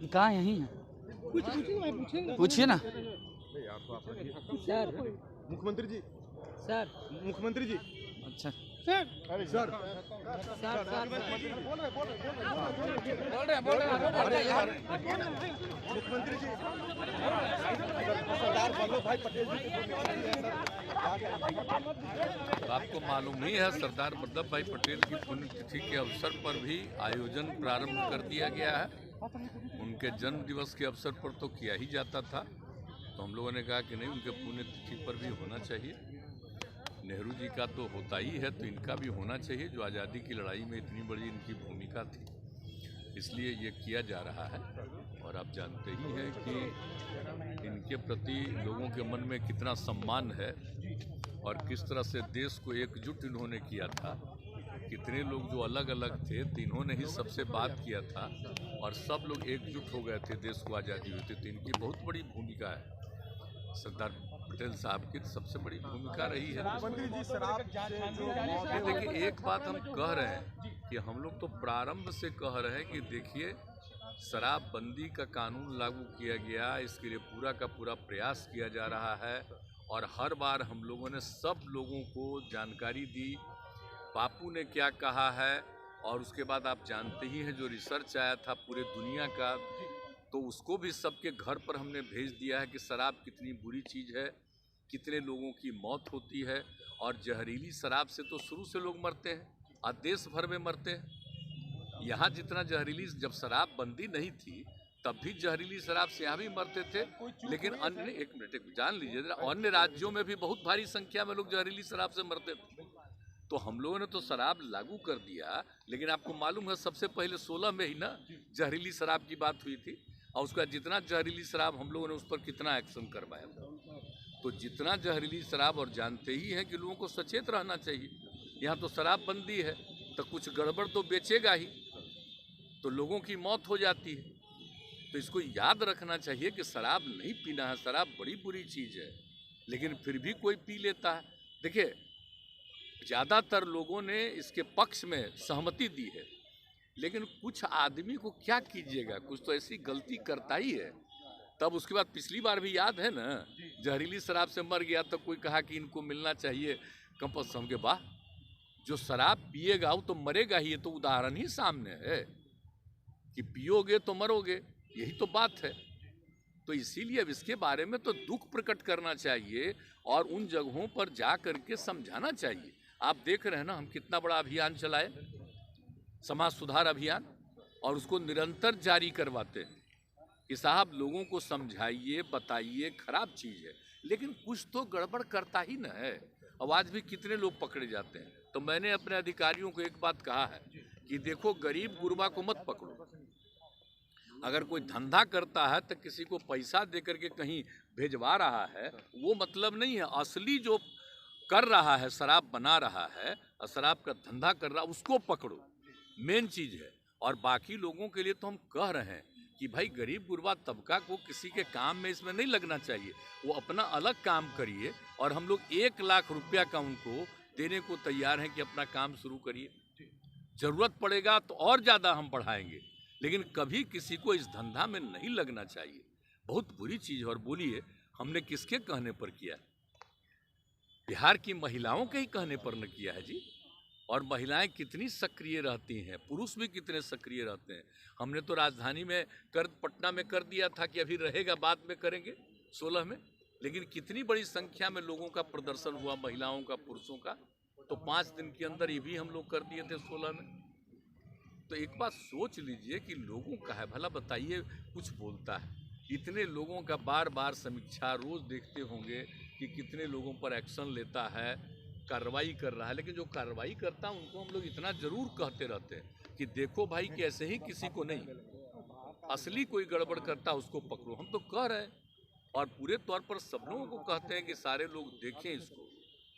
कहाँ यहीं है? पूछिए ना सर। मुख्यमंत्री जी, सर। मुख्यमंत्री जी, अच्छा सर, अरे सर, मुख्यमंत्री जी, सरदार वल्लभ भाई पटेल जी आपको मालूम नहीं है, सरदार वल्लभ भाई पटेल की पुण्यतिथि के अवसर पर भी आयोजन प्रारंभ कर दिया गया है। उनके जन्म दिवस के अवसर पर तो किया ही जाता था, तो हम लोगों ने कहा कि नहीं, उनके पुण्यतिथि पर भी होना चाहिए। नेहरू जी का तो होता ही है, तो इनका भी होना चाहिए, जो आज़ादी की लड़ाई में इतनी बड़ी इनकी भूमिका थी, इसलिए ये किया जा रहा है। और आप जानते ही हैं कि इनके प्रति लोगों के मन में कितना सम्मान है और किस तरह से देश को एकजुट इन्होंने किया था। कितने लोग जो अलग अलग थे, तो इन्होंने ही सबसे बात किया था और सब लोग एकजुट हो गए थे, देश को आज़ादी हुई थी। तो इनकी बहुत बड़ी भूमिका है, सरदार पटेल साहब की सबसे बड़ी भूमिका रही है। देखिए, एक बात हम कह रहे हैं कि हम लोग तो प्रारंभ से कह रहे हैं कि देखिए, शराबबंदी का कानून लागू किया गया, इसके लिए पूरा का पूरा प्रयास किया जा रहा है और हर बार हम लोगों ने सब लोगों को जानकारी दी, बापू ने क्या कहा है। और उसके बाद आप जानते ही हैं, जो रिसर्च आया था पूरे दुनिया का, तो उसको भी सबके घर पर हमने भेज दिया है कि शराब कितनी बुरी चीज़ है, कितने लोगों की मौत होती है। और जहरीली शराब से तो शुरू से लोग मरते हैं और देश भर में मरते हैं। यहाँ जितना जहरीली, जब शराब बंदी नहीं थी तब भी जहरीली शराब से यहाँ भी मरते थे, लेकिन अन्य, एक मिनट जान लीजिए, अन्य राज्यों में भी बहुत भारी संख्या में लोग जहरीली शराब से मरते थे। तो हम लोगों ने तो शराब लागू कर दिया, लेकिन आपको मालूम है सबसे पहले 16 में ही ना जहरीली शराब की बात हुई थी, और उसका जितना जहरीली शराब हम लोगों ने उस पर कितना एक्शन करवाया था। तो जितना जहरीली शराब, और जानते ही हैं कि लोगों को सचेत रहना चाहिए। यहाँ तो शराब बंदी है तो कुछ गड़बड़ तो बेचेगा ही, तो लोगों की मौत हो जाती है। तो इसको याद रखना चाहिए कि शराब नहीं पीना है, शराब बड़ी बुरी चीज़ है, लेकिन फिर भी कोई पी लेता है। देखिए, ज़्यादातर लोगों ने इसके पक्ष में सहमति दी है, लेकिन कुछ आदमी को क्या कीजिएगा, कुछ तो ऐसी गलती करता ही है। तब उसके बाद पिछली बार भी याद है ना, जहरीली शराब से मर गया तो कोई कहा कि इनको मिलना चाहिए कंपल्सन के। वाह, जो शराब पिएगा वो तो मरेगा ही, ये तो उदाहरण ही सामने है कि पियोगे तो मरोगे, यही तो बात है। तो इसीलिए अब इसके बारे में तो दुख प्रकट करना चाहिए और उन जगहों पर जा करके समझाना चाहिए। आप देख रहे हैं ना, हम कितना बड़ा अभियान चलाए, समाज सुधार अभियान, और उसको निरंतर जारी करवाते हैं कि साहब लोगों को समझाइए, बताइए, खराब चीज़ है, लेकिन कुछ तो गड़बड़ करता ही न है। अब आज भी कितने लोग पकड़े जाते हैं। तो मैंने अपने अधिकारियों को एक बात कहा है कि देखो, गरीब गुरबा को मत पकड़ो। अगर कोई धंधा करता है तो किसी को पैसा दे करके कहीं भेजवा रहा है, वो मतलब नहीं है। असली जो कर रहा है, शराब बना रहा है और शराब का धंधा कर रहा है, उसको पकड़ो, मेन चीज़ है। और बाकी लोगों के लिए तो हम कह रहे हैं कि भाई, गरीब गुरबा तबका को किसी के काम में इसमें नहीं लगना चाहिए, वो अपना अलग काम करिए। और हम लोग 1 लाख रुपया का उनको देने को तैयार हैं कि अपना काम शुरू करिए, ज़रूरत पड़ेगा तो और ज़्यादा हम बढ़ाएंगे, लेकिन कभी किसी को इस धंधा में नहीं लगना चाहिए। बहुत बुरी चीज़ है। और बोलिए, हमने किसके कहने पर किया? बिहार की महिलाओं के ही कहने पर न किया है जी। और महिलाएं कितनी सक्रिय रहती हैं, पुरुष भी कितने सक्रिय रहते हैं। हमने तो राजधानी में पटना में कर दिया था कि अभी रहेगा, बाद में करेंगे 16 में, लेकिन कितनी बड़ी संख्या में लोगों का प्रदर्शन हुआ, महिलाओं का, पुरुषों का। तो 5 दिन के अंदर ये भी हम लोग कर दिए थे 16 में। तो एक बात सोच लीजिए कि लोगों का है भला, बताइए, कुछ बोलता है, इतने लोगों का बार बार समीक्षा, रोज़ देखते होंगे कि कितने लोगों पर एक्शन लेता है, कार्रवाई कर रहा है। लेकिन जो कार्रवाई करता है उनको हम लोग इतना ज़रूर कहते रहते हैं कि देखो भाई, कि ऐसे ही किसी को नहीं, असली कोई गड़बड़ करता उसको पकड़ो। हम तो कह रहे हैं और पूरे तौर पर सब लोगों को कहते हैं कि सारे लोग देखें इसको।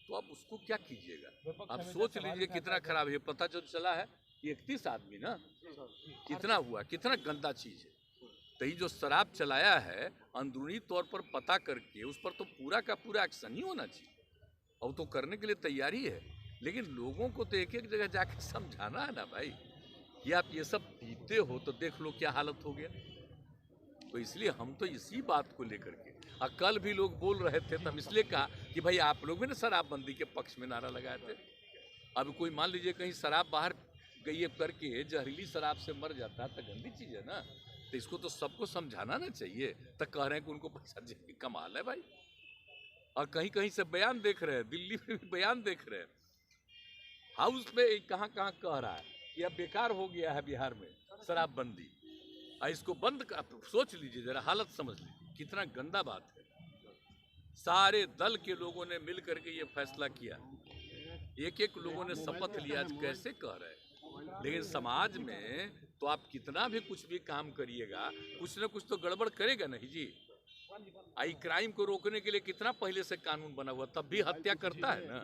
तो आप उसको क्या कीजिएगा? आप सोच लीजिए कितना खराब है। पता जो चला है 31 आदमी ना, कितना हुआ, कितना गंदा चीज़ है। तो ये जो शराब चलाया है, अंदरूनी तौर पर पता करके उस पर तो पूरा का पूरा एक्शन ही होना चाहिए, और तो करने के लिए तैयारी है। लेकिन लोगों को तो एक एक जगह जाकर समझाना है ना भाई। कि आप ये सब पीते हो तो देख लो क्या हालत हो गया। तो इसलिए हम तो इसी बात को लेकर के, और कल भी लोग बोल रहे थे तो हम इसलिए कहा कि भाई आप लोग भी ना शराबबंदी के पक्ष में नारा लगाए थे। अब कोई मान लीजिए कहीं शराब बाहर गई करके जहरीली शराब से मर जाता है तो गंदी चीज़ है ना, तो इसको तो सबको समझाना ना चाहिए। तो कह रहे हैं कि उनको पैसा दे, कमाल है भाई। और कहीं कहीं से बयान देख रहे हैं, दिल्ली में भी बयान देख रहे हैं, हाउस पे कहाँ कहाँ कह रहा है कि अब बेकार हो गया है बिहार में शराबबंदी, और इसको बंद कर। सोच लीजिए जरा, हालत समझ लीजिए कितना गंदा बात है। सारे दल के लोगों ने मिल करके ये फैसला किया, एक एक लोगों ने शपथ लिया। आज कैसे कह रहे हैं, लेकिन समाज में तो आप कितना भी कुछ भी काम करिएगा, कुछ ना कुछ तो गड़बड़ करेगा नहीं जी। आई क्राइम को रोकने के लिए कितना पहले से कानून बना हुआ, तब भी हत्या करता है ना,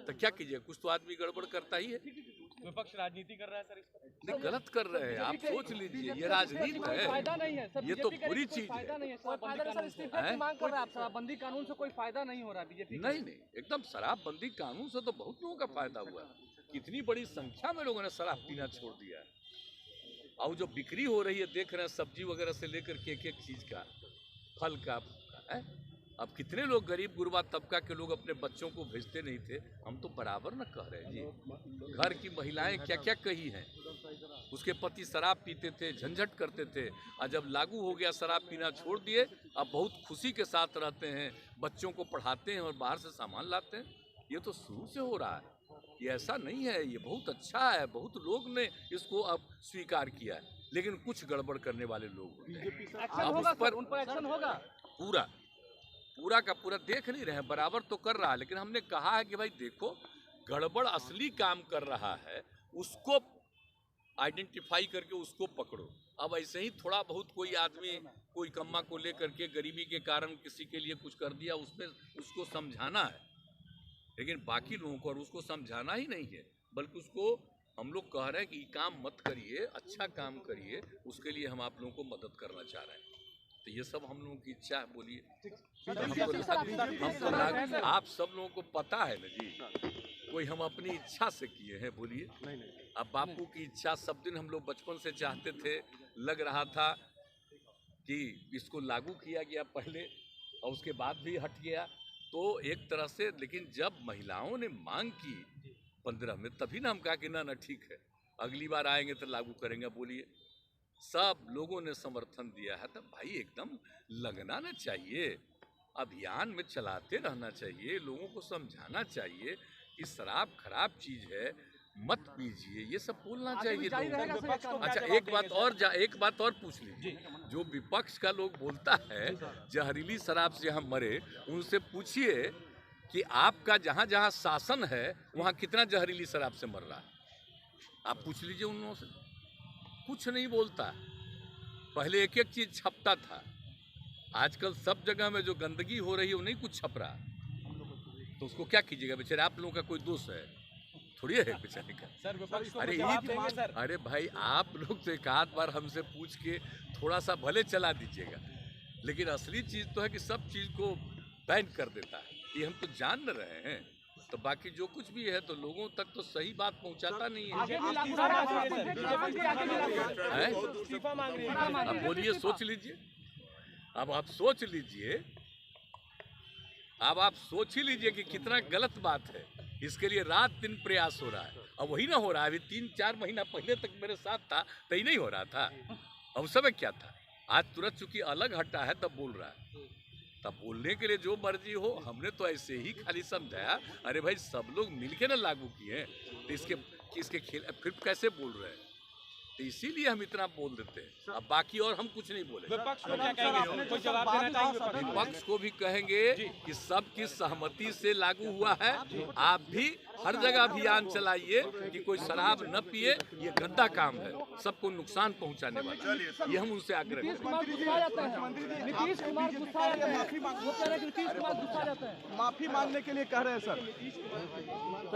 तो क्या कीजिए, कुछ तो आदमी गड़बड़ करता ही है। विपक्ष राजनीति कर रहा है सर, इस पर नहीं, गलत कर रहे हैं। आप सोच लीजिए, ये राजनीति है, ये तो बुरी चीज है। मांग कर रहा है शराबबंदी कानून से कोई फायदा नहीं हो रहा बीजेपी। नहीं नहीं, एकदम शराबबंदी कानून से तो बहुत लोगों का फायदा हुआ है। कितनी बड़ी संख्या में लोगों ने शराब पीना छोड़ दिया है, और जो बिक्री हो रही है देख रहे हैं, सब्जी वगैरह से लेकर के एक एक चीज का, फल का है। अब कितने लोग गरीब गुरबा तबका के लोग अपने बच्चों को भेजते नहीं थे, हम तो बराबर न कह रहे हैं जी। घर की महिलाएं क्या क्या कही हैं, उसके पति शराब पीते थे, झंझट करते थे, और जब लागू हो गया शराब पीना छोड़ दिए, अब बहुत खुशी के साथ रहते हैं, बच्चों को पढ़ाते हैं और बाहर से सामान लाते हैं। ये तो शुरू से हो रहा है, ये ऐसा नहीं है, ये बहुत अच्छा है। बहुत लोग ने इसको अब स्वीकार किया है, लेकिन कुछ गड़बड़ करने वाले लोग होते हैं। अब उस पर उन पर एक्शन होगा, पूरा का पूरा देख नहीं रहे हैं, बराबर तो कर रहा है, लेकिन हमने कहा है कि भाई देखो, गड़बड़ असली काम कर रहा है उसको आइडेंटिफाई करके उसको पकड़ो। अब ऐसे ही थोड़ा बहुत कोई आदमी कोई कम्मा को लेकर के गरीबी के कारण किसी के लिए कुछ कर दिया, उसमें उसको समझाना है, लेकिन बाकी लोगों को और उसको समझाना ही नहीं है, बल्कि उसको हम लोग कह रहे हैं कि काम मत करिए, अच्छा काम करिए, उसके लिए हम आप लोगों को मदद करना चाह रहे हैं। तो ये सब हम लोगों की इच्छा है। बोलिए, आप सब लोगों को पता है ना जी, कोई हम अपनी इच्छा से किए हैं? बोलिए। अब बापू की इच्छा सब दिन हम लोग बचपन से चाहते थे, लग रहा था कि इसको लागू किया गया पहले और उसके बाद भी हट गया, तो एक तरह से। लेकिन जब महिलाओं ने मांग की 15 में, तभी ना हम कहा कि ना ठीक है, अगली बार आएंगे तो लागू करेंगे। बोलिए, सब लोगों ने समर्थन दिया है, तो भाई एकदम लगना ना चाहिए, अभियान में चलाते रहना चाहिए, लोगों को समझाना चाहिए कि शराब खराब चीज है, मत पीजिए, ये सब बोलना चाहिए। अच्छा, एक बात और पूछ लीजिए, जो विपक्ष का लोग बोलता है जहरीली शराब से हम मरे, उनसे पूछिए कि आपका जहाँ जहाँ शासन है वहाँ कितना जहरीली शराब से मर रहा है, आप पूछ लीजिए उन लोगों से। कुछ नहीं बोलता। पहले एक एक चीज छपता था, आजकल सब जगह में जो गंदगी हो रही है वो नहीं कुछ छप रहा, तो उसको क्या कीजिएगा? बेचारे आप लोगों का कोई दोष है थोड़ी है बेचारे का। सर विपक्ष को अरे जवाब देंगे सर। अरे भाई, आप लोग तो एक आध बार हमसे पूछ के थोड़ा सा भले चला दीजिएगा, लेकिन असली चीज तो है कि सब चीज को बैन कर देता है, ये हम तो जान रहे हैं। तो बाकी जो कुछ भी है तो लोगों तक तो सही बात पहुंचाता नहीं है। अब बोलिए, सोच लीजिए, अब आप सोच लीजिए, अब आप सोच ही लीजिए कि कितना गलत बात है। इसके लिए रात दिन प्रयास हो रहा है, अब वही ना हो रहा है। अभी 3-4 महीना पहले तक मेरे साथ था तो ही नहीं हो रहा था, अब उस समय क्या था? आज तुरंत चूंकि अलग हटा है तब बोल रहा है, तब बोलने के लिए जो मर्जी हो। हमने तो ऐसे ही खाली समझाया, अरे भाई सब लोग मिलके ना लागू किए, तो इसके खेल फिर कैसे बोल रहे हैं? तो इसीलिए हम इतना बोल देते हैं, अब बाकी और हम कुछ नहीं बोले। विपक्ष को क्या कहेंगे? कोई जवाब देना चाहिए? विपक्ष को भी कहेंगे कि सबकी सहमति से लागू हुआ है, आप भी हर जगह अभियान चलाइए कि कोई शराब न पिए, ये गंदा काम है, सबको नुकसान पहुंचाने वाला, ये हम उनसे आग्रह नीतीश कुमार गुस्सा जाता है, माफी मांगने के लिए कह रहे हैं सर।